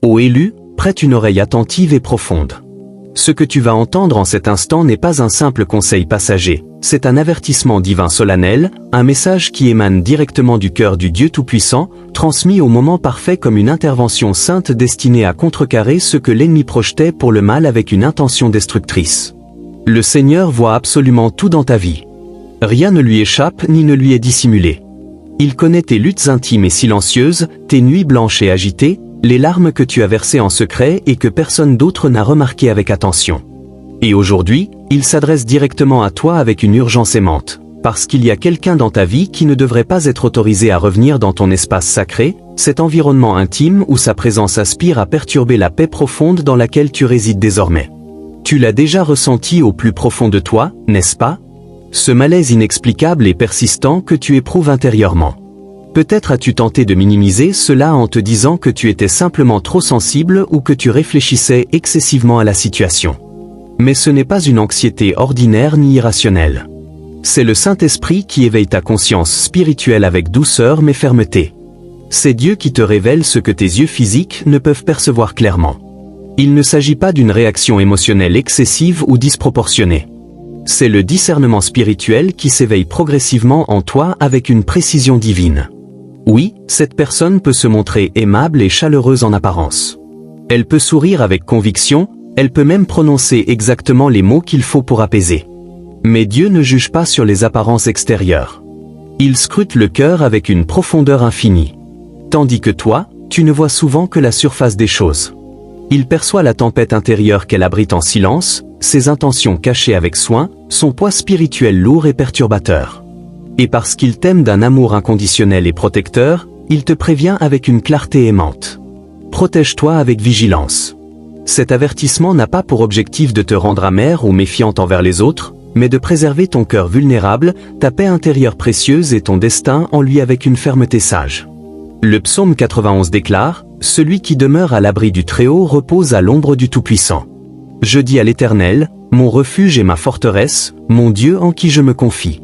Ô élu, prête une oreille attentive et profonde. Ce que tu vas entendre en cet instant n'est pas un simple conseil passager, c'est un avertissement divin solennel, un message qui émane directement du cœur du Dieu Tout-Puissant, transmis au moment parfait comme une intervention sainte destinée à contrecarrer ce que l'ennemi projetait pour le mal avec une intention destructrice. Le Seigneur voit absolument tout dans ta vie. Rien ne lui échappe ni ne lui est dissimulé. Il connaît tes luttes intimes et silencieuses, tes nuits blanches et agitées, les larmes que tu as versées en secret et que personne d'autre n'a remarquées avec attention. Et aujourd'hui, il s'adresse directement à toi avec une urgence aimante, parce qu'il y a quelqu'un dans ta vie qui ne devrait pas être autorisé à revenir dans ton espace sacré, cet environnement intime où sa présence aspire à perturber la paix profonde dans laquelle tu résides désormais. Tu l'as déjà ressenti au plus profond de toi, n'est-ce pas? Ce malaise inexplicable et persistant que tu éprouves intérieurement. Peut-être as-tu tenté de minimiser cela en te disant que tu étais simplement trop sensible ou que tu réfléchissais excessivement à la situation. Mais ce n'est pas une anxiété ordinaire ni irrationnelle. C'est le Saint-Esprit qui éveille ta conscience spirituelle avec douceur mais fermeté. C'est Dieu qui te révèle ce que tes yeux physiques ne peuvent percevoir clairement. Il ne s'agit pas d'une réaction émotionnelle excessive ou disproportionnée. C'est le discernement spirituel qui s'éveille progressivement en toi avec une précision divine. Oui, cette personne peut se montrer aimable et chaleureuse en apparence. Elle peut sourire avec conviction, elle peut même prononcer exactement les mots qu'il faut pour apaiser. Mais Dieu ne juge pas sur les apparences extérieures. Il scrute le cœur avec une profondeur infinie. Tandis que toi, tu ne vois souvent que la surface des choses. Il perçoit la tempête intérieure qu'elle abrite en silence, ses intentions cachées avec soin, son poids spirituel lourd et perturbateur. Et parce qu'il t'aime d'un amour inconditionnel et protecteur, il te prévient avec une clarté aimante. Protège-toi avec vigilance. Cet avertissement n'a pas pour objectif de te rendre amer ou méfiante envers les autres, mais de préserver ton cœur vulnérable, ta paix intérieure précieuse et ton destin en lui avec une fermeté sage. Le psaume 91 déclare « Celui qui demeure à l'abri du Très-Haut repose à l'ombre du Tout-Puissant. Je dis à l'Éternel, mon refuge et ma forteresse, mon Dieu en qui je me confie. »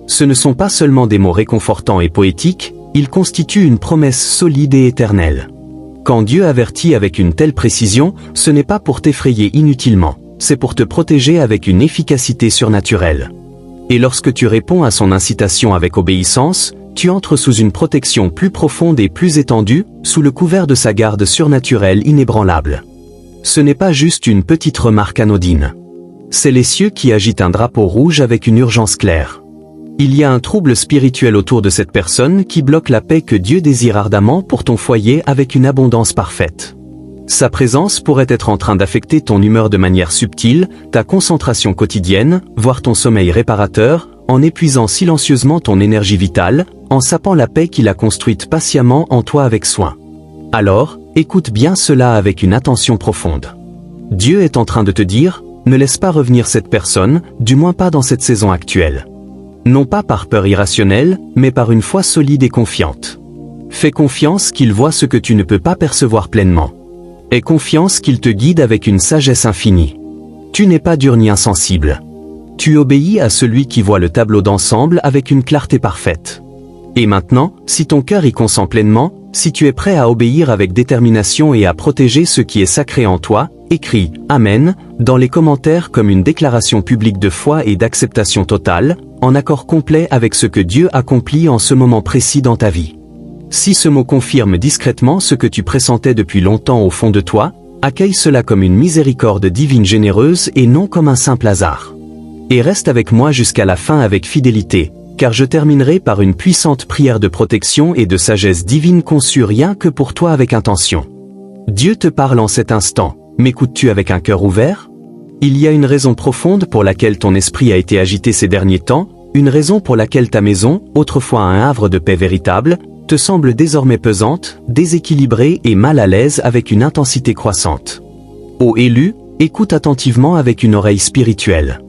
Ce ne sont pas seulement des mots réconfortants et poétiques, ils constituent une promesse solide et éternelle. Quand Dieu avertit avec une telle précision, ce n'est pas pour t'effrayer inutilement, c'est pour te protéger avec une efficacité surnaturelle. Et lorsque tu réponds à son incitation avec obéissance, tu entres sous une protection plus profonde et plus étendue, sous le couvert de sa garde surnaturelle inébranlable. Ce n'est pas juste une petite remarque anodine. C'est les cieux qui agitent un drapeau rouge avec une urgence claire. Il y a un trouble spirituel autour de cette personne qui bloque la paix que Dieu désire ardemment pour ton foyer avec une abondance parfaite. Sa présence pourrait être en train d'affecter ton humeur de manière subtile, ta concentration quotidienne, voire ton sommeil réparateur, en épuisant silencieusement ton énergie vitale, en sapant la paix qu'il a construite patiemment en toi avec soin. Alors, écoute bien cela avec une attention profonde. Dieu est en train de te dire, ne laisse pas revenir cette personne, du moins pas dans cette saison actuelle. Non pas par peur irrationnelle, mais par une foi solide et confiante. Fais confiance qu'il voit ce que tu ne peux pas percevoir pleinement. Aie confiance qu'il te guide avec une sagesse infinie. Tu n'es pas dur ni insensible. Tu obéis à celui qui voit le tableau d'ensemble avec une clarté parfaite. Et maintenant, si ton cœur y consent pleinement, si tu es prêt à obéir avec détermination et à protéger ce qui est sacré en toi, écris « Amen » dans les commentaires comme une déclaration publique de foi et d'acceptation totale, en accord complet avec ce que Dieu accomplit en ce moment précis dans ta vie. Si ce mot confirme discrètement ce que tu pressentais depuis longtemps au fond de toi, accueille cela comme une miséricorde divine généreuse et non comme un simple hasard. Et reste avec moi jusqu'à la fin avec fidélité, car je terminerai par une puissante prière de protection et de sagesse divine conçue rien que pour toi avec intention. Dieu te parle en cet instant, m'écoutes-tu avec un cœur ouvert? Il y a une raison profonde pour laquelle ton esprit a été agité ces derniers temps, une raison pour laquelle ta maison, autrefois un havre de paix véritable, te semble désormais pesante, déséquilibrée et mal à l'aise avec une intensité croissante. Ô élu, écoute attentivement avec une oreille spirituelle.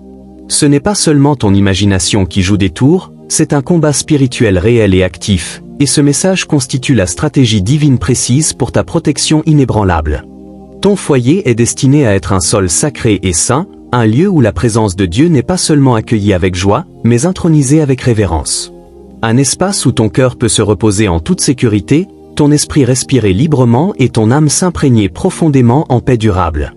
Ce n'est pas seulement ton imagination qui joue des tours, c'est un combat spirituel réel et actif, et ce message constitue la stratégie divine précise pour ta protection inébranlable. Ton foyer est destiné à être un sol sacré et saint, un lieu où la présence de Dieu n'est pas seulement accueillie avec joie, mais intronisée avec révérence. Un espace où ton cœur peut se reposer en toute sécurité, ton esprit respirait librement et ton âme s'imprégnait profondément en paix durable.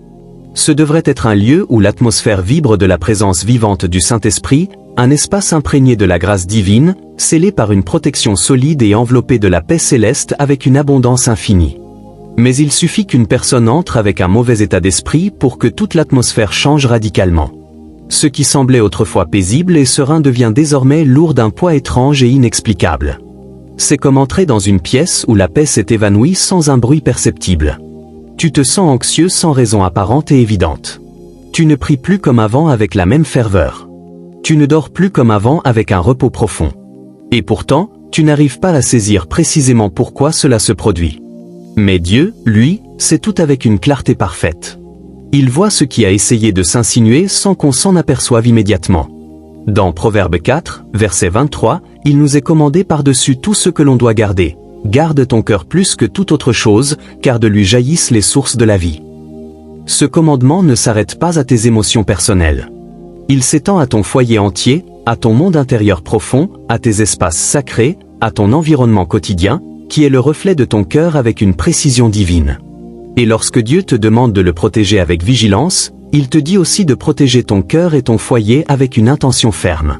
Ce devrait être un lieu où l'atmosphère vibre de la présence vivante du Saint-Esprit, un espace imprégné de la grâce divine, scellé par une protection solide et enveloppé de la paix céleste avec une abondance infinie. Mais il suffit qu'une personne entre avec un mauvais état d'esprit pour que toute l'atmosphère change radicalement. Ce qui semblait autrefois paisible et serein devient désormais lourd d'un poids étrange et inexplicable. C'est comme entrer dans une pièce où la paix s'est évanouie sans un bruit perceptible. Tu te sens anxieux sans raison apparente et évidente. Tu ne pries plus comme avant avec la même ferveur. Tu ne dors plus comme avant avec un repos profond. Et pourtant, tu n'arrives pas à saisir précisément pourquoi cela se produit. Mais Dieu, lui, sait tout avec une clarté parfaite. Il voit ce qui a essayé de s'insinuer sans qu'on s'en aperçoive immédiatement. Dans Proverbe 4, verset 23, il nous est commandé par-dessus tout ce que l'on doit garder. Garde ton cœur plus que toute autre chose, car de lui jaillissent les sources de la vie. Ce commandement ne s'arrête pas à tes émotions personnelles. Il s'étend à ton foyer entier, à ton monde intérieur profond, à tes espaces sacrés, à ton environnement quotidien, qui est le reflet de ton cœur avec une précision divine. Et lorsque Dieu te demande de le protéger avec vigilance, il te dit aussi de protéger ton cœur et ton foyer avec une intention ferme.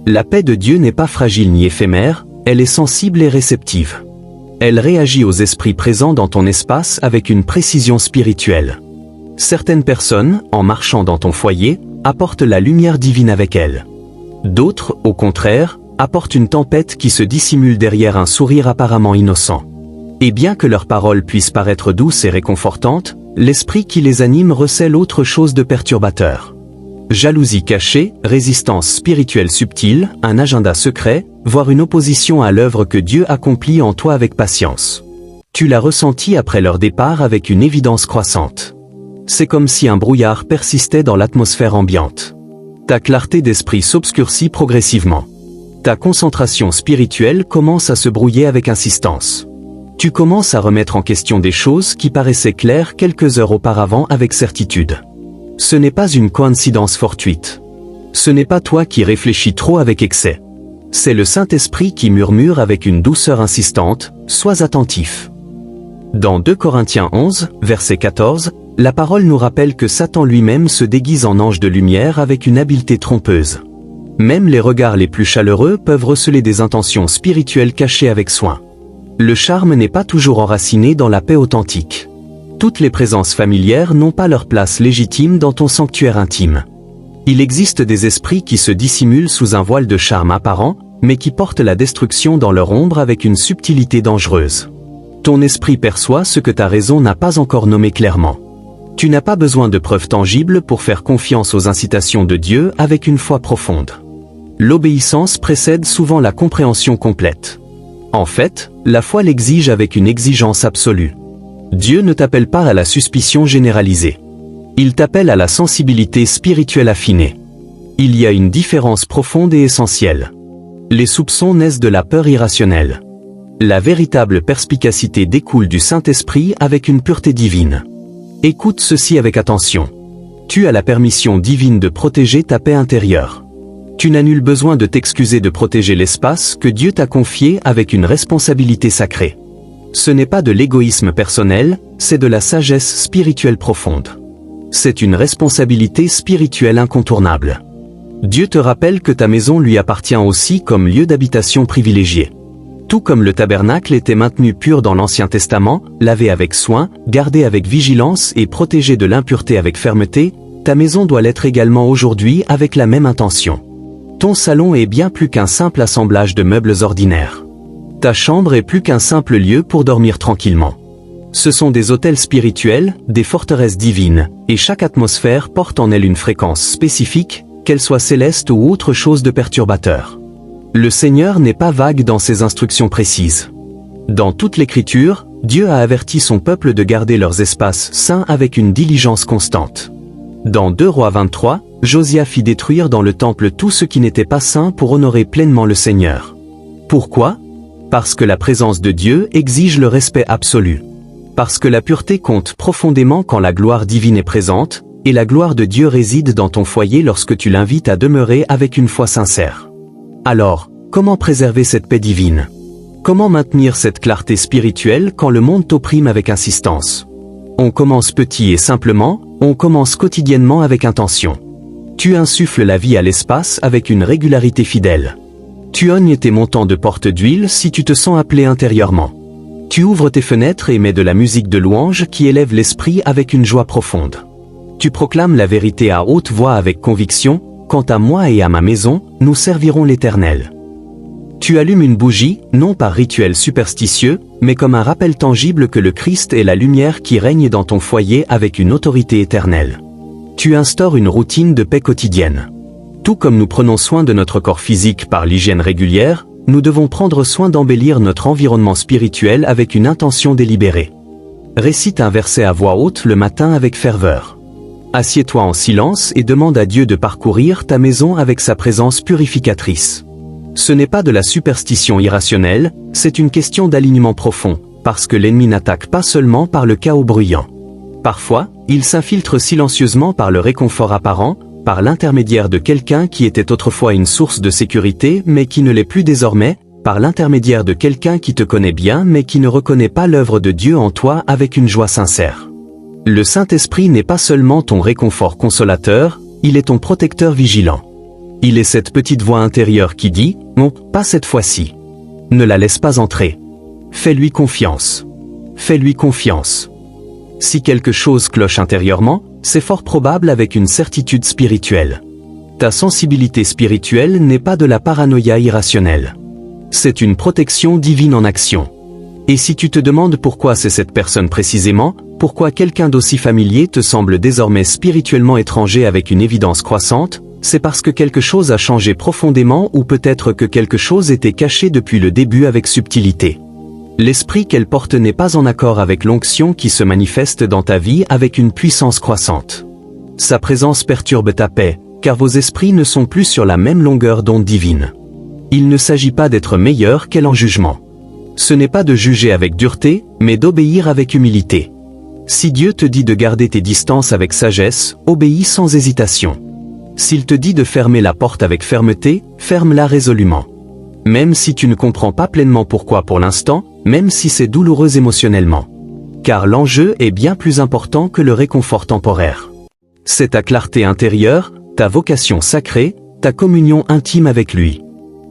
La paix de Dieu n'est pas fragile ni éphémère, elle est sensible et réceptive. Elle réagit aux esprits présents dans ton espace avec une précision spirituelle. Certaines personnes, en marchant dans ton foyer, apportent la lumière divine avec elles. D'autres, au contraire, apportent une tempête qui se dissimule derrière un sourire apparemment innocent. Et bien que leurs paroles puissent paraître douces et réconfortantes, l'esprit qui les anime recèle autre chose de perturbateur. Jalousie cachée, résistance spirituelle subtile, un agenda secret, voire une opposition à l'œuvre que Dieu accomplit en toi avec patience. Tu l'as ressenti après leur départ avec une évidence croissante. C'est comme si un brouillard persistait dans l'atmosphère ambiante. Ta clarté d'esprit s'obscurcit progressivement. Ta concentration spirituelle commence à se brouiller avec insistance. Tu commences à remettre en question des choses qui paraissaient claires quelques heures auparavant avec certitude. Ce n'est pas une coïncidence fortuite. Ce n'est pas toi qui réfléchis trop avec excès. C'est le Saint-Esprit qui murmure avec une douceur insistante, « Sois attentif ». Dans 2 Corinthiens 11, verset 14, la parole nous rappelle que Satan lui-même se déguise en ange de lumière avec une habileté trompeuse. Même les regards les plus chaleureux peuvent receler des intentions spirituelles cachées avec soin. Le charme n'est pas toujours enraciné dans la paix authentique. Toutes les présences familières n'ont pas leur place légitime dans ton sanctuaire intime. Il existe des esprits qui se dissimulent sous un voile de charme apparent, mais qui portent la destruction dans leur ombre avec une subtilité dangereuse. Ton esprit perçoit ce que ta raison n'a pas encore nommé clairement. Tu n'as pas besoin de preuves tangibles pour faire confiance aux incitations de Dieu avec une foi profonde. L'obéissance précède souvent la compréhension complète. En fait, la foi l'exige avec une exigence absolue. Dieu ne t'appelle pas à la suspicion généralisée. Il t'appelle à la sensibilité spirituelle affinée. Il y a une différence profonde et essentielle. Les soupçons naissent de la peur irrationnelle. La véritable perspicacité découle du Saint-Esprit avec une pureté divine. Écoute ceci avec attention. Tu as la permission divine de protéger ta paix intérieure. Tu n'as nul besoin de t'excuser de protéger l'espace que Dieu t'a confié avec une responsabilité sacrée. Ce n'est pas de l'égoïsme personnel, c'est de la sagesse spirituelle profonde. C'est une responsabilité spirituelle incontournable. Dieu te rappelle que ta maison lui appartient aussi comme lieu d'habitation privilégié. Tout comme le tabernacle était maintenu pur dans l'Ancien Testament, lavé avec soin, gardé avec vigilance et protégé de l'impureté avec fermeté, ta maison doit l'être également aujourd'hui avec la même intention. Ton salon est bien plus qu'un simple assemblage de meubles ordinaires. Ta chambre est plus qu'un simple lieu pour dormir tranquillement. Ce sont des hôtels spirituels, des forteresses divines, et chaque atmosphère porte en elle une fréquence spécifique, qu'elle soit céleste ou autre chose de perturbateur. Le Seigneur n'est pas vague dans ses instructions précises. Dans toute l'Écriture, Dieu a averti son peuple de garder leurs espaces saints avec une diligence constante. Dans 2 Rois 23, Josia fit détruire dans le temple tout ce qui n'était pas saint pour honorer pleinement le Seigneur. Pourquoi ? Parce que la présence de Dieu exige le respect absolu. Parce que la pureté compte profondément quand la gloire divine est présente, et la gloire de Dieu réside dans ton foyer lorsque tu l'invites à demeurer avec une foi sincère. Alors, comment préserver cette paix divine ? Comment maintenir cette clarté spirituelle quand le monde t'opprime avec insistance? On commence petit et simplement, on commence quotidiennement avec intention. Tu insuffles la vie à l'espace avec une régularité fidèle. Tu ognes tes montants de porte d'huile si tu te sens appelé intérieurement. Tu ouvres tes fenêtres et mets de la musique de louange qui élève l'esprit avec une joie profonde. Tu proclames la vérité à haute voix avec conviction, quant à moi et à ma maison, nous servirons l'Éternel. Tu allumes une bougie, non par rituel superstitieux, mais comme un rappel tangible que le Christ est la lumière qui règne dans ton foyer avec une autorité éternelle. Tu instaures une routine de paix quotidienne. Tout comme nous prenons soin de notre corps physique par l'hygiène régulière, nous devons prendre soin d'embellir notre environnement spirituel avec une intention délibérée. Récite un verset à voix haute le matin avec ferveur. Assieds-toi en silence et demande à Dieu de parcourir ta maison avec sa présence purificatrice. Ce n'est pas de la superstition irrationnelle, c'est une question d'alignement profond, parce que l'ennemi n'attaque pas seulement par le chaos bruyant. Parfois, il s'infiltre silencieusement par le réconfort apparent, par l'intermédiaire de quelqu'un qui était autrefois une source de sécurité mais qui ne l'est plus désormais, par l'intermédiaire de quelqu'un qui te connaît bien mais qui ne reconnaît pas l'œuvre de Dieu en toi avec une joie sincère. Le Saint-Esprit n'est pas seulement ton réconfort consolateur, il est ton protecteur vigilant. Il est cette petite voix intérieure qui dit « Non, pas cette fois-ci ». Ne la laisse pas entrer. Fais-lui confiance. Fais-lui confiance. Si quelque chose cloche intérieurement, c'est fort probable avec une certitude spirituelle. Ta sensibilité spirituelle n'est pas de la paranoïa irrationnelle. C'est une protection divine en action. Et si tu te demandes pourquoi c'est cette personne précisément, pourquoi quelqu'un d'aussi familier te semble désormais spirituellement étranger avec une évidence croissante, c'est parce que quelque chose a changé profondément ou peut-être que quelque chose était caché depuis le début avec subtilité. L'esprit qu'elle porte n'est pas en accord avec l'onction qui se manifeste dans ta vie avec une puissance croissante. Sa présence perturbe ta paix, car vos esprits ne sont plus sur la même longueur d'onde divine. Il ne s'agit pas d'être meilleur qu'elle en jugement. Ce n'est pas de juger avec dureté, mais d'obéir avec humilité. Si Dieu te dit de garder tes distances avec sagesse, obéis sans hésitation. S'il te dit de fermer la porte avec fermeté, ferme-la résolument. Même si tu ne comprends pas pleinement pourquoi pour l'instant, même si c'est douloureux émotionnellement. Car l'enjeu est bien plus important que le réconfort temporaire. C'est ta clarté intérieure, ta vocation sacrée, ta communion intime avec lui.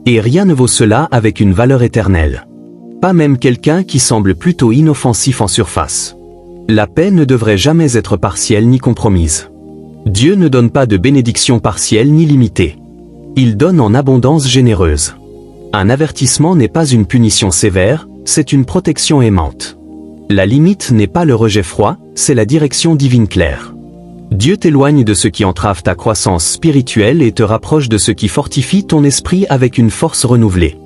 Et rien ne vaut cela avec une valeur éternelle. Pas même quelqu'un qui semble plutôt inoffensif en surface. La paix ne devrait jamais être partielle ni compromise. Dieu ne donne pas de bénédiction partielle ni limitée. Il donne en abondance généreuse. Un avertissement n'est pas une punition sévère, c'est une protection aimante. La limite n'est pas le rejet froid, c'est la direction divine claire. Dieu t'éloigne de ce qui entrave ta croissance spirituelle et te rapproche de ce qui fortifie ton esprit avec une force renouvelée.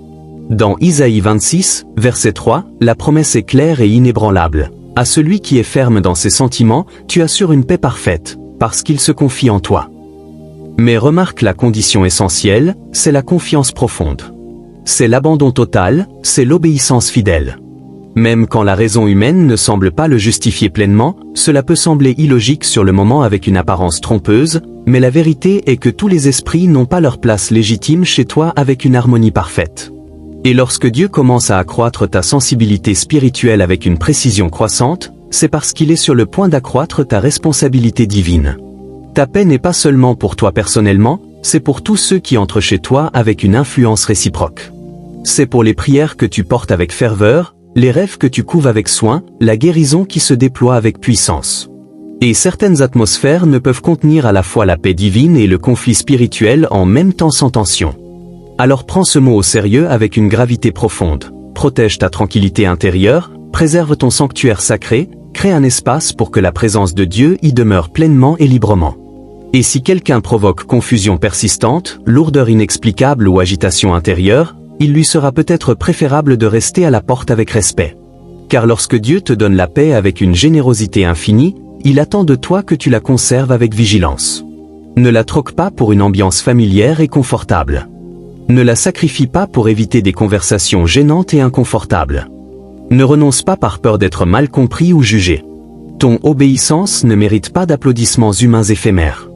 Dans Isaïe 26, verset 3, la promesse est claire et inébranlable. À celui qui est ferme dans ses sentiments, tu assures une paix parfaite, parce qu'il se confie en toi. Mais remarque la condition essentielle, c'est la confiance profonde. C'est l'abandon total, c'est l'obéissance fidèle. Même quand la raison humaine ne semble pas le justifier pleinement, cela peut sembler illogique sur le moment avec une apparence trompeuse, mais la vérité est que tous les esprits n'ont pas leur place légitime chez toi avec une harmonie parfaite. Et lorsque Dieu commence à accroître ta sensibilité spirituelle avec une précision croissante, c'est parce qu'il est sur le point d'accroître ta responsabilité divine. Ta paix n'est pas seulement pour toi personnellement, c'est pour tous ceux qui entrent chez toi avec une influence réciproque. C'est pour les prières que tu portes avec ferveur, les rêves que tu couves avec soin, la guérison qui se déploie avec puissance. Et certaines atmosphères ne peuvent contenir à la fois la paix divine et le conflit spirituel en même temps sans tension. Alors prends ce mot au sérieux avec une gravité profonde. Protège ta tranquillité intérieure, préserve ton sanctuaire sacré, crée un espace pour que la présence de Dieu y demeure pleinement et librement. Et si quelqu'un provoque confusion persistante, lourdeur inexplicable ou agitation intérieure, il lui sera peut-être préférable de rester à la porte avec respect. Car lorsque Dieu te donne la paix avec une générosité infinie, il attend de toi que tu la conserves avec vigilance. Ne la troque pas pour une ambiance familière et confortable. Ne la sacrifie pas pour éviter des conversations gênantes et inconfortables. Ne renonce pas par peur d'être mal compris ou jugé. Ton obéissance ne mérite pas d'applaudissements humains éphémères.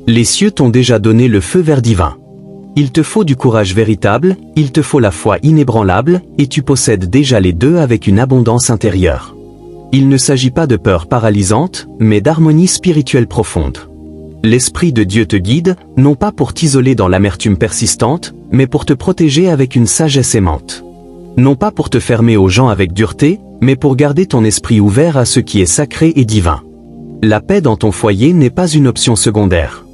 Les cieux t'ont déjà donné le feu vert divin. Il te faut du courage véritable, il te faut la foi inébranlable, et tu possèdes déjà les deux avec une abondance intérieure. Il ne s'agit pas de peur paralysante, mais d'harmonie spirituelle profonde. L'Esprit de Dieu te guide, non pas pour t'isoler dans l'amertume persistante, mais pour te protéger avec une sagesse aimante. Non pas pour te fermer aux gens avec dureté, mais pour garder ton esprit ouvert à ce qui est sacré et divin. La paix dans ton foyer n'est pas une option secondaire.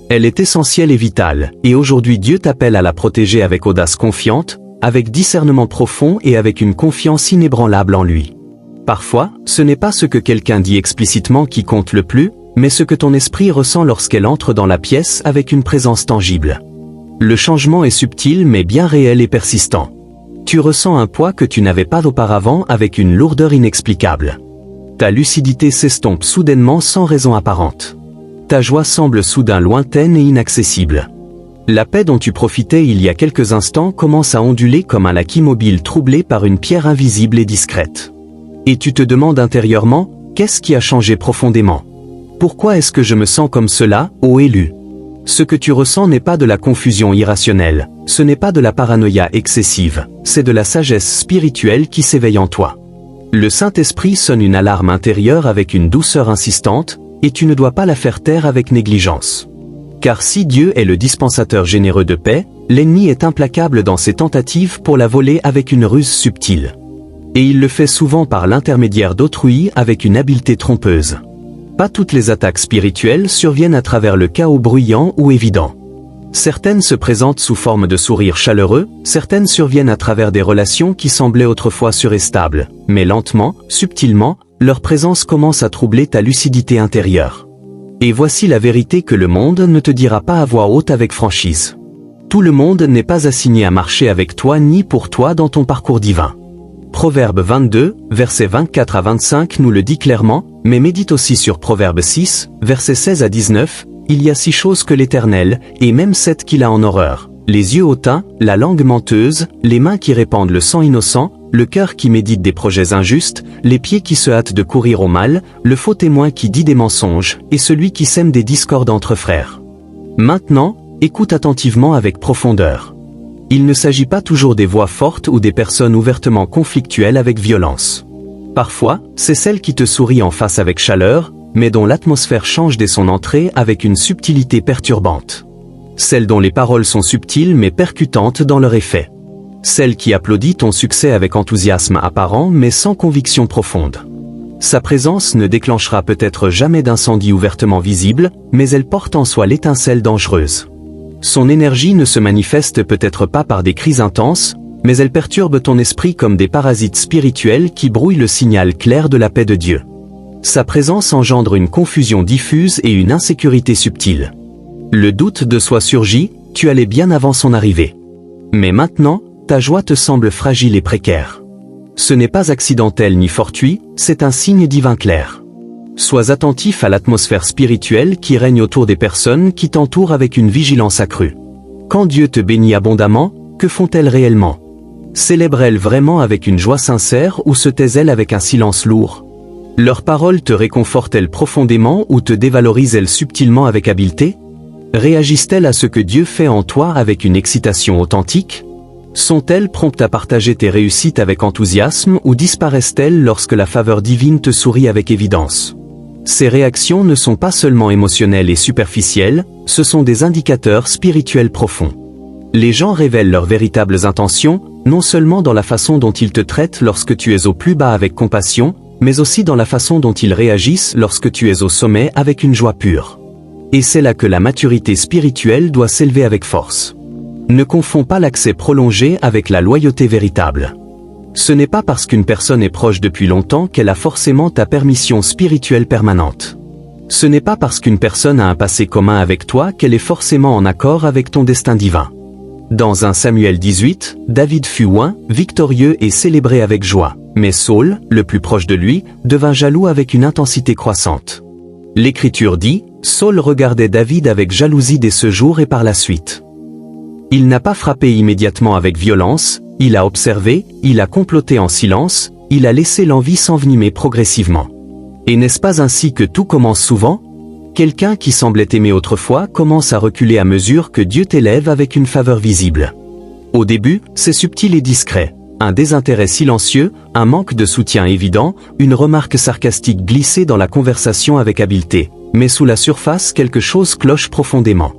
Elle est essentielle et vitale, et aujourd'hui Dieu t'appelle à la protéger avec audace confiante, avec discernement profond et avec une confiance inébranlable en lui. Parfois, ce n'est pas ce que quelqu'un dit explicitement qui compte le plus, mais ce que ton esprit ressent lorsqu'elle entre dans la pièce avec une présence tangible. Le changement est subtil mais bien réel et persistant. Tu ressens un poids que tu n'avais pas auparavant avec une lourdeur inexplicable. Ta lucidité s'estompe soudainement sans raison apparente. Ta joie semble soudain lointaine et inaccessible. La paix dont tu profitais il y a quelques instants commence à onduler comme un lac immobile troublé par une pierre invisible et discrète. Et tu te demandes intérieurement, qu'est-ce qui a changé profondément? Pourquoi est-ce que je me sens comme cela, ô élu? Ce que tu ressens n'est pas de la confusion irrationnelle, ce n'est pas de la paranoïa excessive, c'est de la sagesse spirituelle qui s'éveille en toi. Le Saint-Esprit sonne une alarme intérieure avec une douceur insistante, et tu ne dois pas la faire taire avec négligence. Car si Dieu est le dispensateur généreux de paix, l'ennemi est implacable dans ses tentatives pour la voler avec une ruse subtile. Et il le fait souvent par l'intermédiaire d'autrui avec une habileté trompeuse. Pas toutes les attaques spirituelles surviennent à travers le chaos bruyant ou évident. Certaines se présentent sous forme de sourires chaleureux, certaines surviennent à travers des relations qui semblaient autrefois sûres et stables, mais lentement, subtilement, leur présence commence à troubler ta lucidité intérieure. Et voici la vérité que le monde ne te dira pas à voix haute avec franchise. Tout le monde n'est pas assigné à marcher avec toi ni pour toi dans ton parcours divin. Proverbe 22, versets 24 à 25 nous le dit clairement, mais médite aussi sur Proverbe 6, versets 16 à 19, il y a 6 choses que l'Éternel, et même 7 qu'il a en horreur, les yeux hautains, la langue menteuse, les mains qui répandent le sang innocent, le cœur qui médite des projets injustes, les pieds qui se hâtent de courir au mal, le faux témoin qui dit des mensonges, et celui qui sème des discordes entre frères. Maintenant, écoute attentivement avec profondeur. Il ne s'agit pas toujours des voix fortes ou des personnes ouvertement conflictuelles avec violence. Parfois, c'est celle qui te sourit en face avec chaleur, mais dont l'atmosphère change dès son entrée avec une subtilité perturbante. Celle dont les paroles sont subtiles mais percutantes dans leur effet. Celle qui applaudit ton succès avec enthousiasme apparent mais sans conviction profonde. Sa présence ne déclenchera peut-être jamais d'incendie ouvertement visible, mais elle porte en soi l'étincelle dangereuse. Son énergie ne se manifeste peut-être pas par des cris intenses, mais elle perturbe ton esprit comme des parasites spirituels qui brouillent le signal clair de la paix de Dieu. Sa présence engendre une confusion diffuse et une insécurité subtile. Le doute de soi surgit, tu allais bien avant son arrivée. Mais maintenant, ta joie te semble fragile et précaire. Ce n'est pas accidentel ni fortuit, c'est un signe divin clair. Sois attentif à l'atmosphère spirituelle qui règne autour des personnes qui t'entourent avec une vigilance accrue. Quand Dieu te bénit abondamment, que font-elles réellement? Célèbrent-elles vraiment avec une joie sincère ou se taisent-elles avec un silence lourd? Leurs paroles te réconfortent-elles profondément ou te dévalorisent-elles subtilement avec habileté? Réagissent-elles à ce que Dieu fait en toi avec une excitation authentique? Sont-elles promptes à partager tes réussites avec enthousiasme ou disparaissent-elles lorsque la faveur divine te sourit avec évidence? Ces réactions ne sont pas seulement émotionnelles et superficielles, ce sont des indicateurs spirituels profonds. Les gens révèlent leurs véritables intentions, non seulement dans la façon dont ils te traitent lorsque tu es au plus bas avec compassion, mais aussi dans la façon dont ils réagissent lorsque tu es au sommet avec une joie pure. Et c'est là que la maturité spirituelle doit s'élever avec force. Ne confonds pas l'accès prolongé avec la loyauté véritable. Ce n'est pas parce qu'une personne est proche depuis longtemps qu'elle a forcément ta permission spirituelle permanente. Ce n'est pas parce qu'une personne a un passé commun avec toi qu'elle est forcément en accord avec ton destin divin. Dans 1 Samuel 18, David fut oint, victorieux et célébré avec joie, mais Saul, le plus proche de lui, devint jaloux avec une intensité croissante. L'Écriture dit, Saul regardait David avec jalousie dès ce jour et par la suite. Il n'a pas frappé immédiatement avec violence, il a observé, il a comploté en silence, il a laissé l'envie s'envenimer progressivement. Et n'est-ce pas ainsi que tout commence souvent? Quelqu'un qui semblait t'aimer autrefois commence à reculer à mesure que Dieu t'élève avec une faveur visible. Au début, c'est subtil et discret. Un désintérêt silencieux, un manque de soutien évident, une remarque sarcastique glissée dans la conversation avec habileté. Mais sous la surface, quelque chose cloche profondément.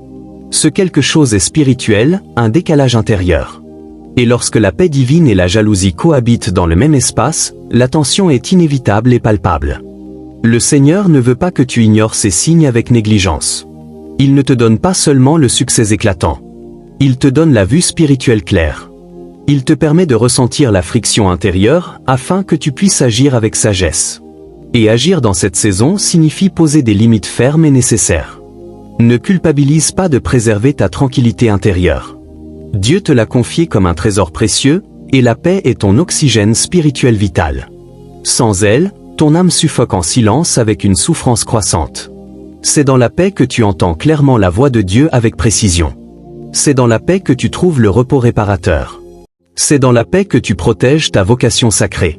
Ce quelque chose est spirituel, un décalage intérieur. Et lorsque la paix divine et la jalousie cohabitent dans le même espace, la tension est inévitable et palpable. Le Seigneur ne veut pas que tu ignores ces signes avec négligence. Il ne te donne pas seulement le succès éclatant. Il te donne la vue spirituelle claire. Il te permet de ressentir la friction intérieure afin que tu puisses agir avec sagesse. Et agir dans cette saison signifie poser des limites fermes et nécessaires. Ne culpabilise pas de préserver ta tranquillité intérieure. Dieu te l'a confié comme un trésor précieux, et la paix est ton oxygène spirituel vital. Sans elle, ton âme suffoque en silence avec une souffrance croissante. C'est dans la paix que tu entends clairement la voix de Dieu avec précision. C'est dans la paix que tu trouves le repos réparateur. C'est dans la paix que tu protèges ta vocation sacrée.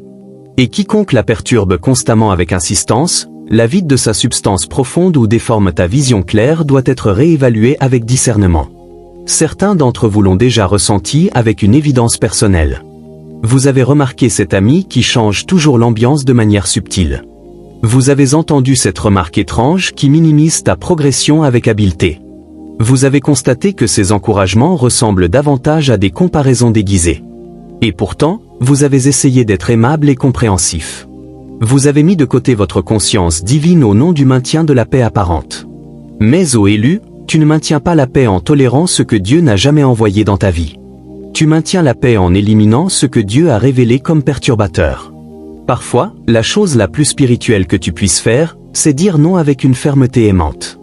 Et quiconque la perturbe constamment avec insistance, la vide de sa substance profonde ou déforme ta vision claire doit être réévaluée avec discernement. Certains d'entre vous l'ont déjà ressenti avec une évidence personnelle. Vous avez remarqué cet ami qui change toujours l'ambiance de manière subtile. Vous avez entendu cette remarque étrange qui minimise ta progression avec habileté. Vous avez constaté que ces encouragements ressemblent davantage à des comparaisons déguisées. Et pourtant, vous avez essayé d'être aimable et compréhensif. Vous avez mis de côté votre conscience divine au nom du maintien de la paix apparente. Mais ô élu, tu ne maintiens pas la paix en tolérant ce que Dieu n'a jamais envoyé dans ta vie. Tu maintiens la paix en éliminant ce que Dieu a révélé comme perturbateur. Parfois, la chose la plus spirituelle que tu puisses faire, c'est dire non avec une fermeté aimante.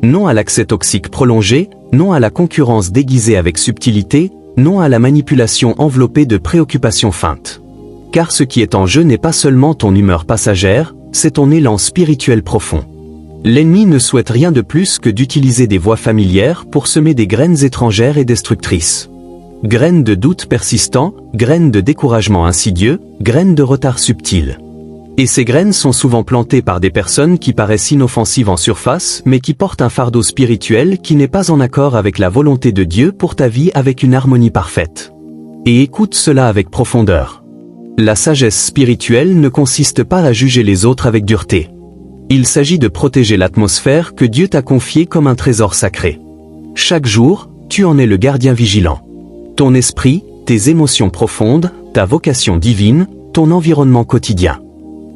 Non à l'accès toxique prolongé, non à la concurrence déguisée avec subtilité, non à la manipulation enveloppée de préoccupations feintes. Car ce qui est en jeu n'est pas seulement ton humeur passagère, c'est ton élan spirituel profond. L'ennemi ne souhaite rien de plus que d'utiliser des voies familières pour semer des graines étrangères et destructrices. Graines de doute persistant, graines de découragement insidieux, graines de retard subtil. Et ces graines sont souvent plantées par des personnes qui paraissent inoffensives en surface, mais qui portent un fardeau spirituel qui n'est pas en accord avec la volonté de Dieu pour ta vie avec une harmonie parfaite. Et écoute cela avec profondeur. La sagesse spirituelle ne consiste pas à juger les autres avec dureté. Il s'agit de protéger l'atmosphère que Dieu t'a confiée comme un trésor sacré. Chaque jour, tu en es le gardien vigilant. Ton esprit, tes émotions profondes, ta vocation divine, ton environnement quotidien.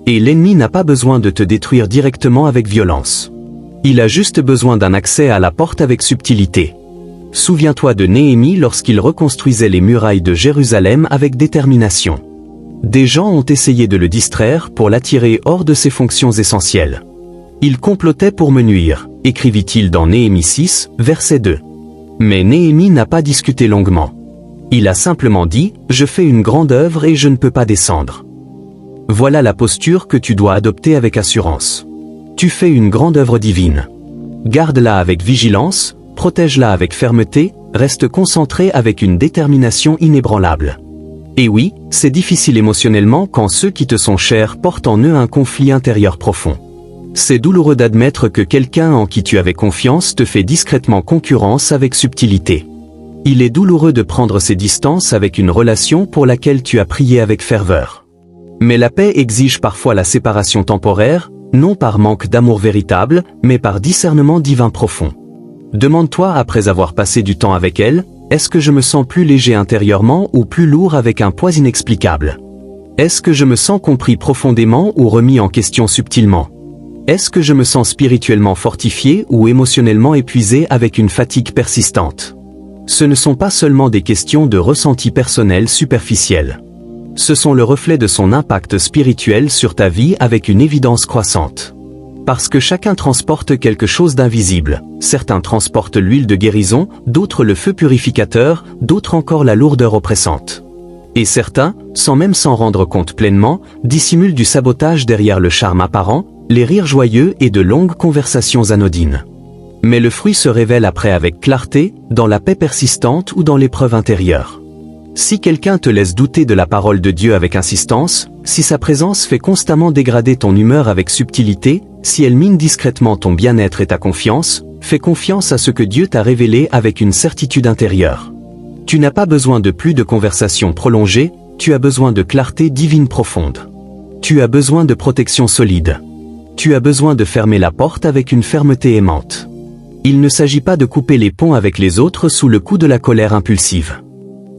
Et l'ennemi n'a pas besoin de te détruire directement avec violence. Il a juste besoin d'un accès à la porte avec subtilité. Souviens-toi de Néhémie lorsqu'il reconstruisait les murailles de Jérusalem avec détermination. Des gens ont essayé de le distraire pour l'attirer hors de ses fonctions essentielles. Il complotait pour me nuire, écrivit-il dans Néhémie 6, verset 2. Mais Néhémie n'a pas discuté longuement. Il a simplement dit, « Je fais une grande œuvre et je ne peux pas descendre. » Voilà la posture que tu dois adopter avec assurance. Tu fais une grande œuvre divine. Garde-la avec vigilance, protège-la avec fermeté, reste concentré avec une détermination inébranlable. Et oui, c'est difficile émotionnellement quand ceux qui te sont chers portent en eux un conflit intérieur profond. C'est douloureux d'admettre que quelqu'un en qui tu avais confiance te fait discrètement concurrence avec subtilité. Il est douloureux de prendre ses distances avec une relation pour laquelle tu as prié avec ferveur. Mais la paix exige parfois la séparation temporaire, non par manque d'amour véritable, mais par discernement divin profond. Demande-toi après avoir passé du temps avec elle, est-ce que je me sens plus léger intérieurement ou plus lourd avec un poids inexplicable? Est-ce que je me sens compris profondément ou remis en question subtilement? Est-ce que je me sens spirituellement fortifié ou émotionnellement épuisé avec une fatigue persistante? Ce ne sont pas seulement des questions de ressenti personnel superficiel. Ce sont le reflet de son impact spirituel sur ta vie avec une évidence croissante. Parce que chacun transporte quelque chose d'invisible. Certains transportent l'huile de guérison, d'autres le feu purificateur, d'autres encore la lourdeur oppressante. Et certains, sans même s'en rendre compte pleinement, dissimulent du sabotage derrière le charme apparent, les rires joyeux et de longues conversations anodines. Mais le fruit se révèle après avec clarté, dans la paix persistante ou dans l'épreuve intérieure. Si quelqu'un te laisse douter de la parole de Dieu avec insistance, si sa présence fait constamment dégrader ton humeur avec subtilité, si elle mine discrètement ton bien-être et ta confiance, fais confiance à ce que Dieu t'a révélé avec une certitude intérieure. Tu n'as pas besoin de plus de conversations prolongées, tu as besoin de clarté divine profonde. Tu as besoin de protection solide. Tu as besoin de fermer la porte avec une fermeté aimante. Il ne s'agit pas de couper les ponts avec les autres sous le coup de la colère impulsive.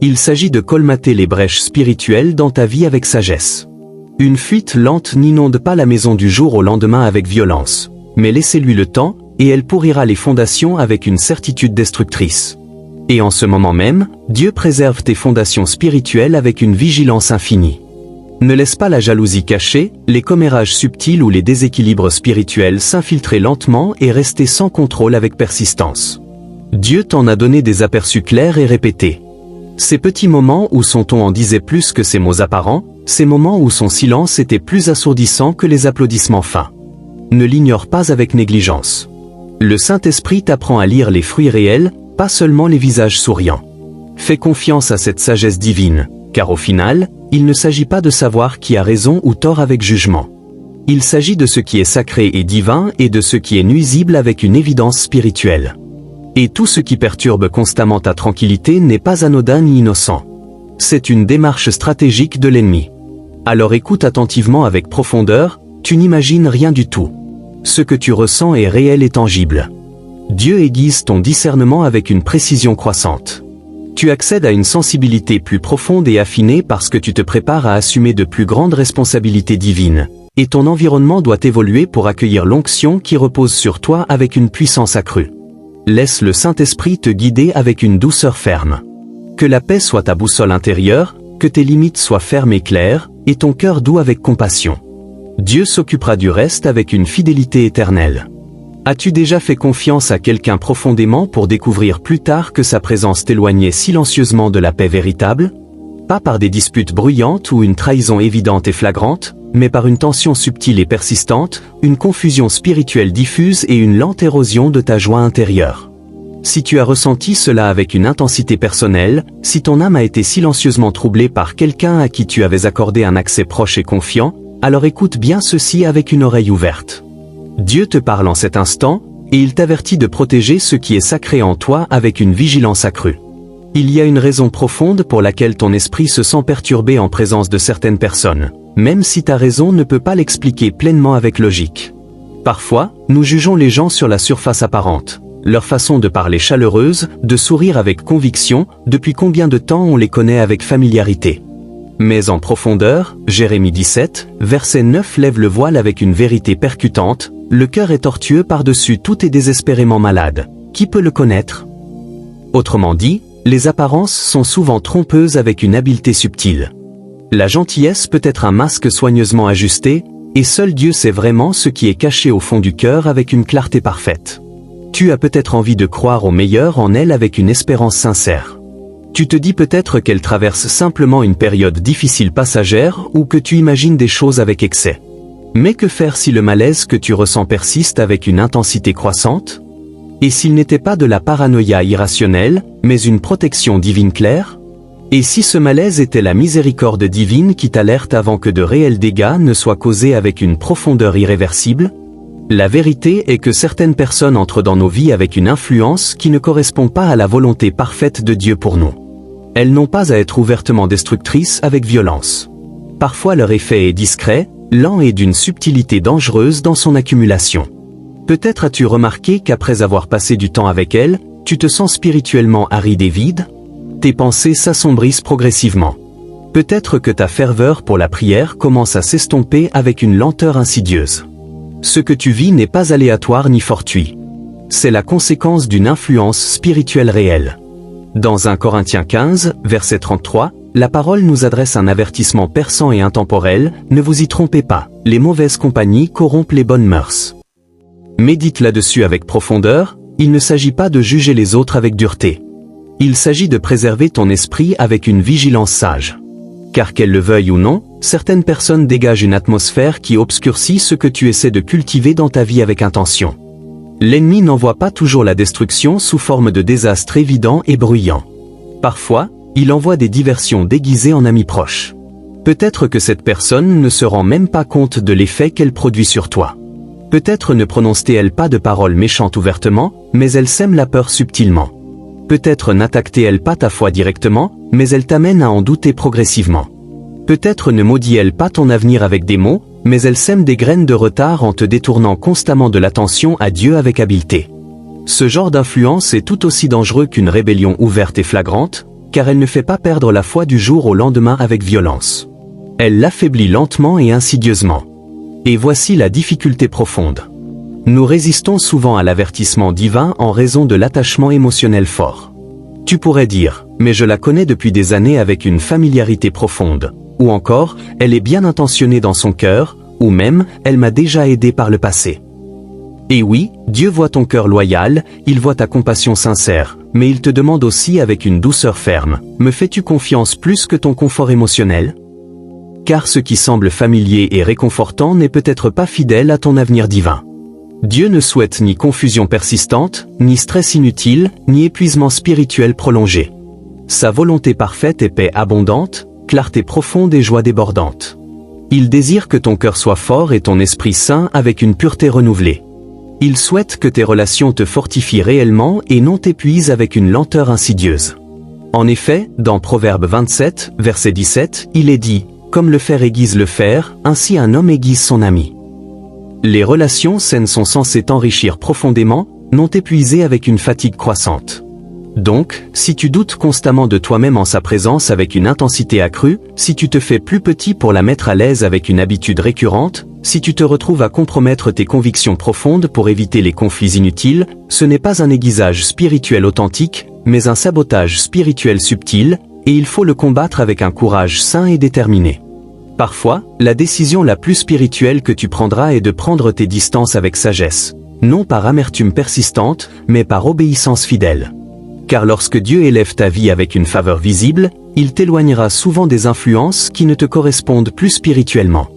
Il s'agit de colmater les brèches spirituelles dans ta vie avec sagesse. Une fuite lente n'inonde pas la maison du jour au lendemain avec violence, mais laissez-lui le temps, et elle pourrira les fondations avec une certitude destructrice. Et en ce moment même, Dieu préserve tes fondations spirituelles avec une vigilance infinie. Ne laisse pas la jalousie cachée, les commérages subtils ou les déséquilibres spirituels s'infiltrer lentement et rester sans contrôle avec persistance. Dieu t'en a donné des aperçus clairs et répétés. Ces petits moments où son ton en disait plus que ses mots apparents, ces moments où son silence était plus assourdissant que les applaudissements fins. Ne l'ignore pas avec négligence. Le Saint-Esprit t'apprend à lire les fruits réels, pas seulement les visages souriants. Fais confiance à cette sagesse divine, car au final, il ne s'agit pas de savoir qui a raison ou tort avec jugement. Il s'agit de ce qui est sacré et divin et de ce qui est nuisible avec une évidence spirituelle. Et tout ce qui perturbe constamment ta tranquillité n'est pas anodin ni innocent. C'est une démarche stratégique de l'ennemi. Alors écoute attentivement avec profondeur, tu n'imagines rien du tout. Ce que tu ressens est réel et tangible. Dieu aiguise ton discernement avec une précision croissante. Tu accèdes à une sensibilité plus profonde et affinée parce que tu te prépares à assumer de plus grandes responsabilités divines, et ton environnement doit évoluer pour accueillir l'onction qui repose sur toi avec une puissance accrue. Laisse le Saint-Esprit te guider avec une douceur ferme. Que la paix soit ta boussole intérieure, que tes limites soient fermes et claires, et ton cœur doux avec compassion. Dieu s'occupera du reste avec une fidélité éternelle. As-tu déjà fait confiance à quelqu'un profondément pour découvrir plus tard que sa présence t'éloignait silencieusement de la paix véritable? Pas par des disputes bruyantes ou une trahison évidente et flagrante, mais par une tension subtile et persistante, une confusion spirituelle diffuse et une lente érosion de ta joie intérieure. Si tu as ressenti cela avec une intensité personnelle, si ton âme a été silencieusement troublée par quelqu'un à qui tu avais accordé un accès proche et confiant, alors écoute bien ceci avec une oreille ouverte. Dieu te parle en cet instant, et il t'avertit de protéger ce qui est sacré en toi avec une vigilance accrue. Il y a une raison profonde pour laquelle ton esprit se sent perturbé en présence de certaines personnes, même si ta raison ne peut pas l'expliquer pleinement avec logique. Parfois, nous jugeons les gens sur la surface apparente, leur façon de parler chaleureuse, de sourire avec conviction, depuis combien de temps on les connaît avec familiarité. Mais en profondeur, Jérémie 17, verset 9 lève le voile avec une vérité percutante, le cœur est tortueux par-dessus tout et désespérément malade. Qui peut le connaître? Autrement dit, les apparences sont souvent trompeuses avec une habileté subtile. La gentillesse peut être un masque soigneusement ajusté, et seul Dieu sait vraiment ce qui est caché au fond du cœur avec une clarté parfaite. Tu as peut-être envie de croire au meilleur en elle avec une espérance sincère. Tu te dis peut-être qu'elle traverse simplement une période difficile passagère ou que tu imagines des choses avec excès. Mais que faire si le malaise que tu ressens persiste avec une intensité croissante? Et s'il n'était pas de la paranoïa irrationnelle, mais une protection divine claire? Et si ce malaise était la miséricorde divine qui t'alerte avant que de réels dégâts ne soient causés avec une profondeur irréversible? La vérité est que certaines personnes entrent dans nos vies avec une influence qui ne correspond pas à la volonté parfaite de Dieu pour nous. Elles n'ont pas à être ouvertement destructrices avec violence. Parfois leur effet est discret, lent et d'une subtilité dangereuse dans son accumulation. Peut-être as-tu remarqué qu'après avoir passé du temps avec elles, tu te sens spirituellement aride et vide? Tes pensées s'assombrissent progressivement. Peut-être que ta ferveur pour la prière commence à s'estomper avec une lenteur insidieuse. Ce que tu vis n'est pas aléatoire ni fortuit. C'est la conséquence d'une influence spirituelle réelle. Dans 1 Corinthiens 15, verset 33, la parole nous adresse un avertissement perçant et intemporel, ne vous y trompez pas, les mauvaises compagnies corrompent les bonnes mœurs. Médite là-dessus avec profondeur, il ne s'agit pas de juger les autres avec dureté. Il s'agit de préserver ton esprit avec une vigilance sage. Car qu'elles le veuillent ou non, certaines personnes dégagent une atmosphère qui obscurcit ce que tu essaies de cultiver dans ta vie avec intention. L'ennemi n'envoie pas toujours la destruction sous forme de désastres évidents et bruyants. Parfois, il envoie des diversions déguisées en amis proches. Peut-être que cette personne ne se rend même pas compte de l'effet qu'elle produit sur toi. Peut-être ne prononce-t-elle pas de paroles méchantes ouvertement, mais elle sème la peur subtilement. Peut-être n'attaque-t-elle pas ta foi directement, mais elle t'amène à en douter progressivement. Peut-être ne maudit-elle pas ton avenir avec des mots, mais elle sème des graines de retard en te détournant constamment de l'attention à Dieu avec habileté. Ce genre d'influence est tout aussi dangereux qu'une rébellion ouverte et flagrante, car elle ne fait pas perdre la foi du jour au lendemain avec violence. Elle l'affaiblit lentement et insidieusement. Et voici la difficulté profonde. Nous résistons souvent à l'avertissement divin en raison de l'attachement émotionnel fort. Tu pourrais dire, mais je la connais depuis des années avec une familiarité profonde. Ou encore, elle est bien intentionnée dans son cœur, ou même, elle m'a déjà aidé par le passé. Et oui, Dieu voit ton cœur loyal, il voit ta compassion sincère, mais il te demande aussi avec une douceur ferme, me fais-tu confiance plus que ton confort émotionnel ? Car ce qui semble familier et réconfortant n'est peut-être pas fidèle à ton avenir divin. Dieu ne souhaite ni confusion persistante, ni stress inutile, ni épuisement spirituel prolongé. Sa volonté parfaite est paix abondante, clarté profonde et joie débordante. Il désire que ton cœur soit fort et ton esprit sain avec une pureté renouvelée. Il souhaite que tes relations te fortifient réellement et non t'épuisent avec une lenteur insidieuse. En effet, dans Proverbe 27, verset 17, il est dit « Comme le fer aiguise le fer, ainsi un homme aiguise son ami ». Les relations saines sont censées t'enrichir profondément, non t'épuiser avec une fatigue croissante. Donc, si tu doutes constamment de toi-même en sa présence avec une intensité accrue, si tu te fais plus petit pour la mettre à l'aise avec une habitude récurrente, si tu te retrouves à compromettre tes convictions profondes pour éviter les conflits inutiles, ce n'est pas un aiguisage spirituel authentique, mais un sabotage spirituel subtil, et il faut le combattre avec un courage sain et déterminé. Parfois, la décision la plus spirituelle que tu prendras est de prendre tes distances avec sagesse, non par amertume persistante, mais par obéissance fidèle. Car lorsque Dieu élève ta vie avec une faveur visible, il t'éloignera souvent des influences qui ne te correspondent plus spirituellement.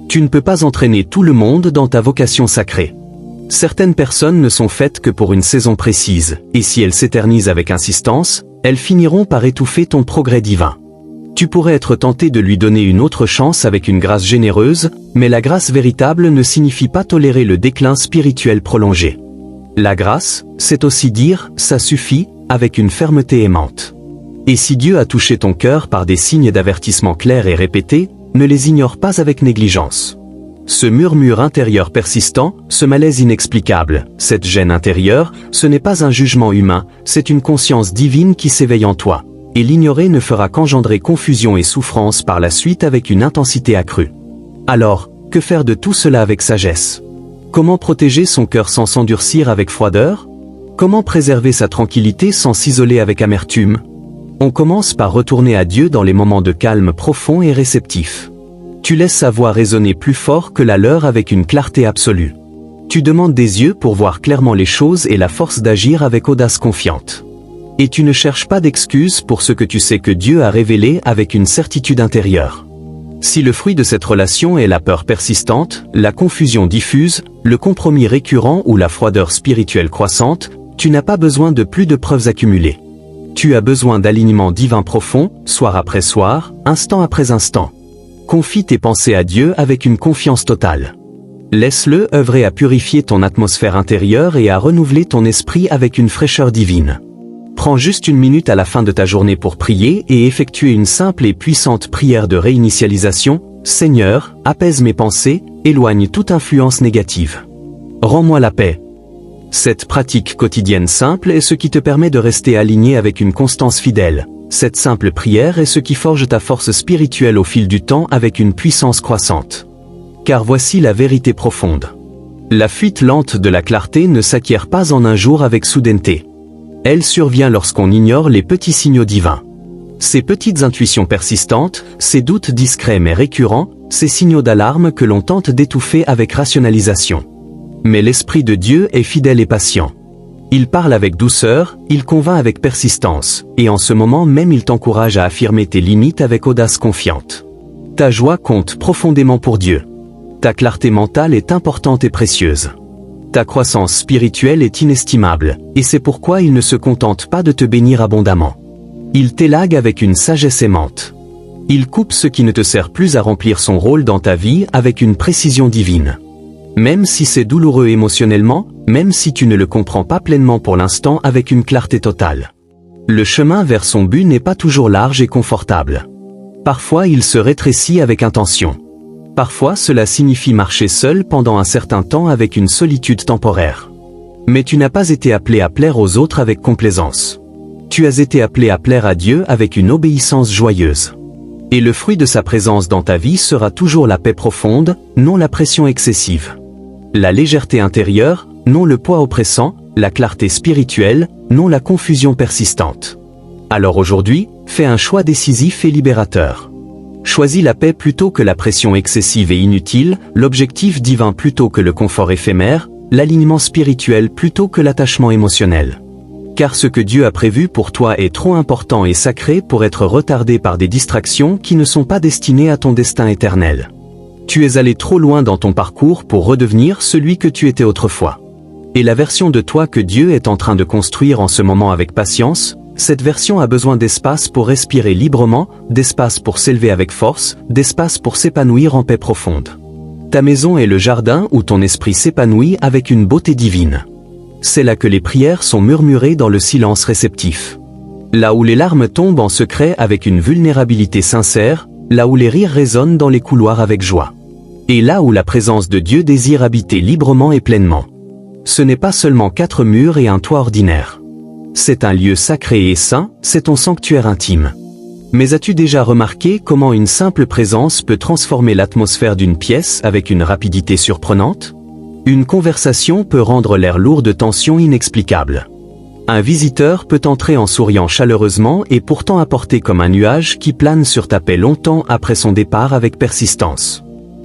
Tu ne peux pas entraîner tout le monde dans ta vocation sacrée. Certaines personnes ne sont faites que pour une saison précise, et si elles s'éternisent avec insistance, elles finiront par étouffer ton progrès divin. Tu pourrais être tenté de lui donner une autre chance avec une grâce généreuse, mais la grâce véritable ne signifie pas tolérer le déclin spirituel prolongé. La grâce, c'est aussi dire « ça suffit » avec une fermeté aimante. Et si Dieu a touché ton cœur par des signes d'avertissement clairs et répétés, ne les ignore pas avec négligence. Ce murmure intérieur persistant, ce malaise inexplicable, cette gêne intérieure, ce n'est pas un jugement humain, c'est une conscience divine qui s'éveille en toi. Et l'ignorer ne fera qu'engendrer confusion et souffrance par la suite avec une intensité accrue. Alors, que faire de tout cela avec sagesse ? Comment protéger son cœur sans s'endurcir avec froideur ? Comment préserver sa tranquillité sans s'isoler avec amertume ? On commence par retourner à Dieu dans les moments de calme profond et réceptif. Tu laisses sa voix résonner plus fort que la leur avec une clarté absolue. Tu demandes des yeux pour voir clairement les choses et la force d'agir avec audace confiante. Et tu ne cherches pas d'excuses pour ce que tu sais que Dieu a révélé avec une certitude intérieure. Si le fruit de cette relation est la peur persistante, la confusion diffuse, le compromis récurrent ou la froideur spirituelle croissante, tu n'as pas besoin de plus de preuves accumulées. Tu as besoin d'alignement divin profond, soir après soir, instant après instant. Confie tes pensées à Dieu avec une confiance totale. Laisse-le œuvrer à purifier ton atmosphère intérieure et à renouveler ton esprit avec une fraîcheur divine. Prends juste une minute à la fin de ta journée pour prier et effectuer une simple et puissante prière de réinitialisation. Seigneur, apaise mes pensées, éloigne toute influence négative. Rends-moi la paix. Cette pratique quotidienne simple est ce qui te permet de rester aligné avec une constance fidèle. Cette simple prière est ce qui forge ta force spirituelle au fil du temps avec une puissance croissante. Car voici la vérité profonde. La fuite lente de la clarté ne s'acquiert pas en un jour avec soudaineté. Elle survient lorsqu'on ignore les petits signaux divins. Ces petites intuitions persistantes, ces doutes discrets mais récurrents, ces signaux d'alarme que l'on tente d'étouffer avec rationalisation. Mais l'Esprit de Dieu est fidèle et patient. Il parle avec douceur, il convainc avec persistance, et en ce moment même il t'encourage à affirmer tes limites avec audace confiante. Ta joie compte profondément pour Dieu. Ta clarté mentale est importante et précieuse. Ta croissance spirituelle est inestimable, et c'est pourquoi il ne se contente pas de te bénir abondamment. Il t'élague avec une sagesse aimante. Il coupe ce qui ne te sert plus à remplir son rôle dans ta vie avec une précision divine. Même si c'est douloureux émotionnellement, même si tu ne le comprends pas pleinement pour l'instant avec une clarté totale. Le chemin vers son but n'est pas toujours large et confortable. Parfois il se rétrécit avec intention. Parfois cela signifie marcher seul pendant un certain temps avec une solitude temporaire. Mais tu n'as pas été appelé à plaire aux autres avec complaisance. Tu as été appelé à plaire à Dieu avec une obéissance joyeuse. Et le fruit de sa présence dans ta vie sera toujours la paix profonde, non la pression excessive. La légèreté intérieure, non le poids oppressant, la clarté spirituelle, non la confusion persistante. Alors aujourd'hui, fais un choix décisif et libérateur. Choisis la paix plutôt que la pression excessive et inutile, l'objectif divin plutôt que le confort éphémère, l'alignement spirituel plutôt que l'attachement émotionnel. Car ce que Dieu a prévu pour toi est trop important et sacré pour être retardé par des distractions qui ne sont pas destinées à ton destin éternel. Tu es allé trop loin dans ton parcours pour redevenir celui que tu étais autrefois. Et la version de toi que Dieu est en train de construire en ce moment avec patience, cette version a besoin d'espace pour respirer librement, d'espace pour s'élever avec force, d'espace pour s'épanouir en paix profonde. Ta maison est le jardin où ton esprit s'épanouit avec une beauté divine. C'est là que les prières sont murmurées dans le silence réceptif. Là où les larmes tombent en secret avec une vulnérabilité sincère, là où les rires résonnent dans les couloirs avec joie. Et là où la présence de Dieu désire habiter librement et pleinement. Ce n'est pas seulement 4 murs et un toit ordinaire. C'est un lieu sacré et saint, c'est ton sanctuaire intime. Mais as-tu déjà remarqué comment une simple présence peut transformer l'atmosphère d'une pièce avec une rapidité surprenante? Une conversation peut rendre l'air lourd de tensions inexplicables. Un visiteur peut entrer en souriant chaleureusement et pourtant apporter comme un nuage qui plane sur ta paix longtemps après son départ avec persistance.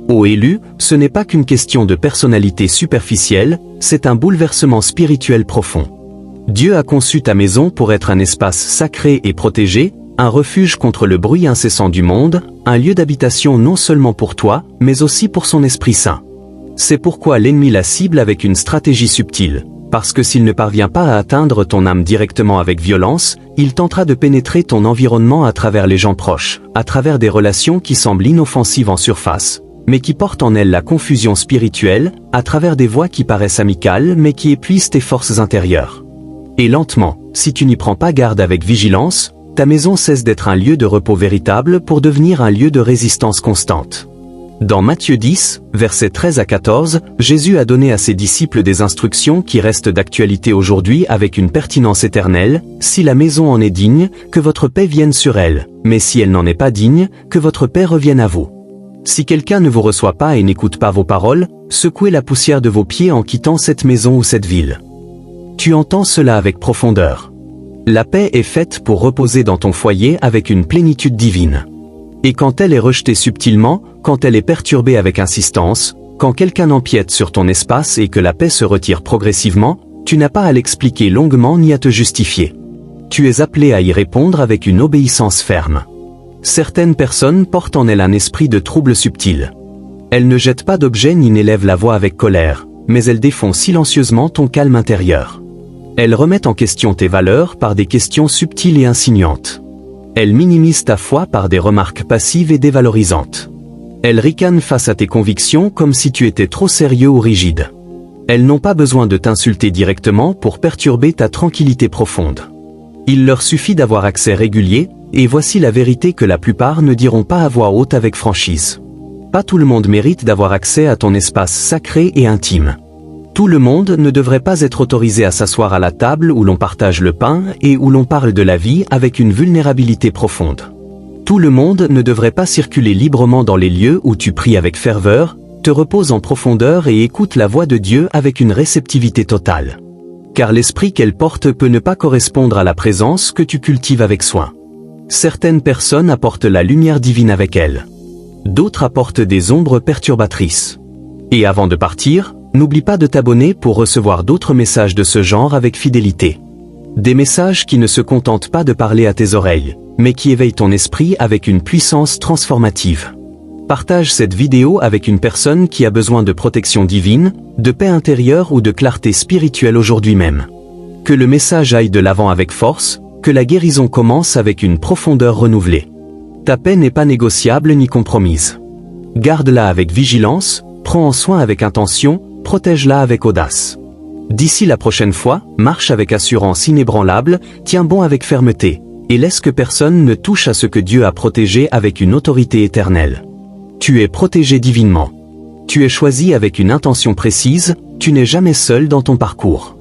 Ô élu, ce n'est pas qu'une question de personnalité superficielle, c'est un bouleversement spirituel profond. Dieu a conçu ta maison pour être un espace sacré et protégé, un refuge contre le bruit incessant du monde, un lieu d'habitation non seulement pour toi, mais aussi pour son Esprit Saint. C'est pourquoi l'ennemi la cible avec une stratégie subtile, parce que s'il ne parvient pas à atteindre ton âme directement avec violence, il tentera de pénétrer ton environnement à travers les gens proches, à travers des relations qui semblent inoffensives en surface, mais qui portent en elles la confusion spirituelle, à travers des voix qui paraissent amicales mais qui épuisent tes forces intérieures. Et lentement, si tu n'y prends pas garde avec vigilance, ta maison cesse d'être un lieu de repos véritable pour devenir un lieu de résistance constante. Dans Matthieu 10, versets 13 à 14, Jésus a donné à ses disciples des instructions qui restent d'actualité aujourd'hui avec une pertinence éternelle. Si la maison en est digne, que votre paix vienne sur elle, mais si elle n'en est pas digne, que votre paix revienne à vous. Si quelqu'un ne vous reçoit pas et n'écoute pas vos paroles, secouez la poussière de vos pieds en quittant cette maison ou cette ville. Tu entends cela avec profondeur. La paix est faite pour reposer dans ton foyer avec une plénitude divine. Et quand elle est rejetée subtilement, quand elle est perturbée avec insistance, quand quelqu'un empiète sur ton espace et que la paix se retire progressivement, tu n'as pas à l'expliquer longuement ni à te justifier. Tu es appelé à y répondre avec une obéissance ferme. Certaines personnes portent en elles un esprit de trouble subtil. Elles ne jettent pas d'objets ni n'élèvent la voix avec colère, mais elles défont silencieusement ton calme intérieur. Elles remettent en question tes valeurs par des questions subtiles et insinuantes. Elles minimisent ta foi par des remarques passives et dévalorisantes. Elles ricanent face à tes convictions comme si tu étais trop sérieux ou rigide. Elles n'ont pas besoin de t'insulter directement pour perturber ta tranquillité profonde. Il leur suffit d'avoir accès régulier, et voici la vérité que la plupart ne diront pas à voix haute avec franchise. Pas tout le monde mérite d'avoir accès à ton espace sacré et intime. Tout le monde ne devrait pas être autorisé à s'asseoir à la table où l'on partage le pain et où l'on parle de la vie avec une vulnérabilité profonde. Tout le monde ne devrait pas circuler librement dans les lieux où tu pries avec ferveur, te reposes en profondeur et écoutes la voix de Dieu avec une réceptivité totale. Car l'esprit qu'elle porte peut ne pas correspondre à la présence que tu cultives avec soin. Certaines personnes apportent la lumière divine avec elles. D'autres apportent des ombres perturbatrices. Et avant de partir, n'oublie pas de t'abonner pour recevoir d'autres messages de ce genre avec fidélité. Des messages qui ne se contentent pas de parler à tes oreilles, mais qui éveillent ton esprit avec une puissance transformative. Partage cette vidéo avec une personne qui a besoin de protection divine, de paix intérieure ou de clarté spirituelle aujourd'hui même. Que le message aille de l'avant avec force, que la guérison commence avec une profondeur renouvelée. Ta paix n'est pas négociable ni compromise. Garde-la avec vigilance, Prends en soin avec intention, protège-la avec audace. D'ici la prochaine fois, marche avec assurance inébranlable, tiens bon avec fermeté, et laisse que personne ne touche à ce que Dieu a protégé avec une autorité éternelle. Tu es protégé divinement. Tu es choisi avec une intention précise, tu n'es jamais seul dans ton parcours.